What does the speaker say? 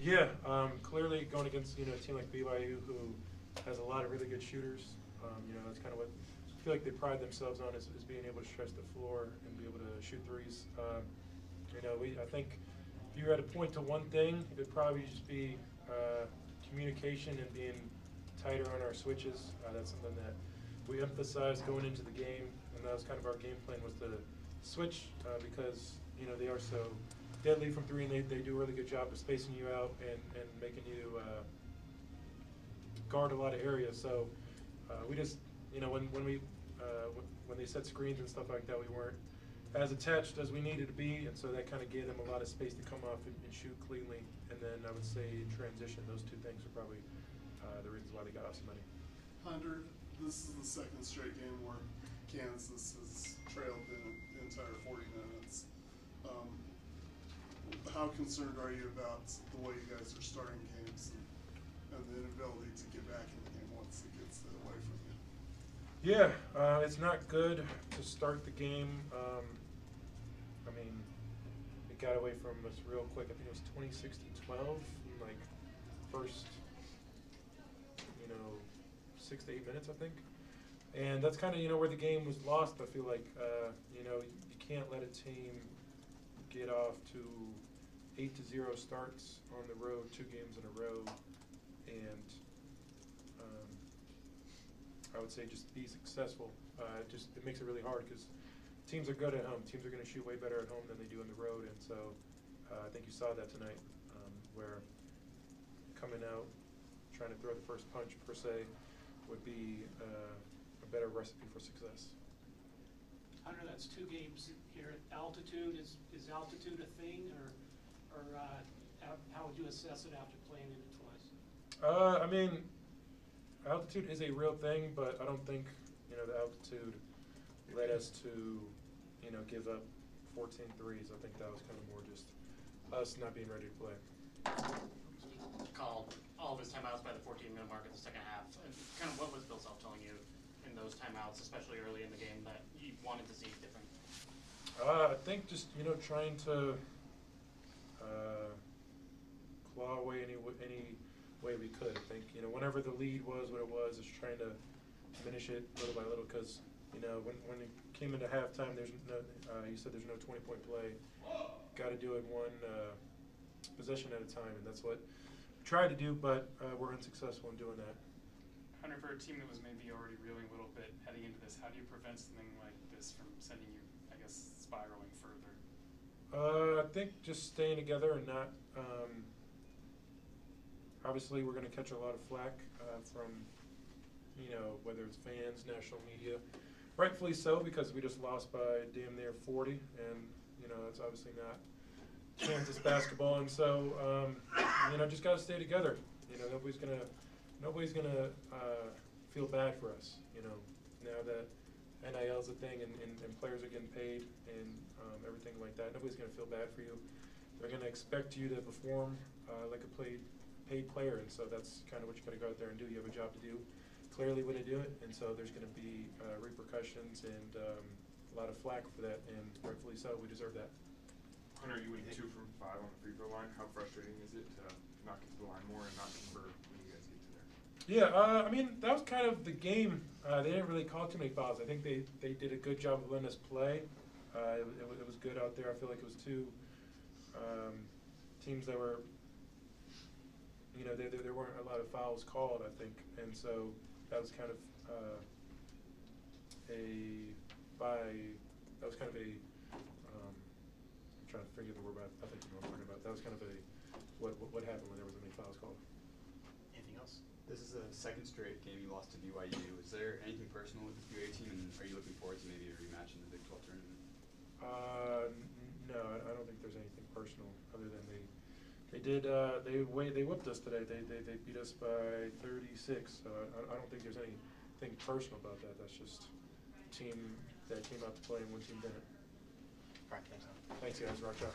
Yeah, clearly going against, a team like BYU who has a lot of really good shooters. That's kind of what I feel like they pride themselves on is being able to stretch the floor and be able to shoot threes. I think if you were to point to one thing, it would probably just be communication and being tighter on our switches. That's something that we emphasized going into the game, and that was kind of our game plan, was to switch because they are so deadly from three, and they do a really good job of spacing you out and making you guard a lot of areas. So we just when they set screens and stuff like that, we weren't as attached as we needed to be, and so that kind of gave them a lot of space to come off and shoot cleanly. And then I would say transition, those two things are probably the reasons why they got off so many. Hunter, this is the second straight game where Kansas has trailed the entire 40 minutes. How concerned are you about the way you guys are starting games and the inability to get back in the game once it gets away from you? Yeah, it's not good to start the game. It got away from us real quick. I think it was 26-12 in like first, 6 to 8 minutes, I think. And that's kind of, where the game was lost. I feel like, you can't let a team get off to 8-0 starts on the road, 2 games in a row, and I would say just be successful. It makes it really hard because teams are good at home. Teams are going to shoot way better at home than they do on the road, and so I think you saw that tonight, where coming out, trying to throw the first punch per se would be a better recipe for success. Hunter, that's 2 games here at altitude. Is altitude a thing, or how would you assess it after playing in it twice? Altitude is a real thing, but I don't think the altitude led us to give up 14 threes. I think that was kind of more just us not being ready to play. He called all of his timeouts by the 14-minute mark in the second half. And kind of what was Bill Self telling you in those timeouts, especially early in the game, that you wanted to see different? I think just trying to claw away any way we could. I think whenever the lead was what it was, just trying to finish it little by little. Because when it came into halftime, there's no. You said there's no 20-point play. Got to do it one possession at a time, and that's what we tried to do, but we're unsuccessful in doing that. Hunter, for a team that was maybe already reeling a little bit heading into this, how do you prevent something like this from sending you, spiraling further? I think just staying together and not. Obviously, we're going to catch a lot of flack from, whether it's fans, national media. Rightfully so, because we just lost by damn near 40, and it's obviously not Kansas basketball, and so just got to stay together. Nobody's gonna feel bad for us. Now that NIL's a thing and players are getting paid and everything like that, nobody's gonna feel bad for you. They're gonna expect you to perform like a paid player, and so that's kind of what you got to go out there and do. You have a job to do. Clearly, when they do it, and so there's going to be repercussions and a lot of flack for that, and rightfully so. We deserve that. Hunter, you went 2 from 5 on the free throw line. How frustrating is it to not get to the line more and not convert when you guys get to there? Yeah, that was kind of the game. They didn't really call too many fouls. I think they did a good job of letting us play. It was good out there. I feel like it was 2 teams that were. There weren't a lot of fouls called, I think, and so that was kind of I'm trying to figure the word out. I think you know what I'm talking about. That was kind of what happened when there was many fouls called. Anything else? This is the second straight game you lost to BYU. Is there anything personal with this BYU team, and are you looking forward to maybe a rematch in the Big 12 tournament? No, I don't think there's anything personal other than they whipped us today. They beat us by 36. So I don't think there's anything personal about that. That's just a team that came out to play and one team didn't. All right, thanks. Thanks, guys. Rock out.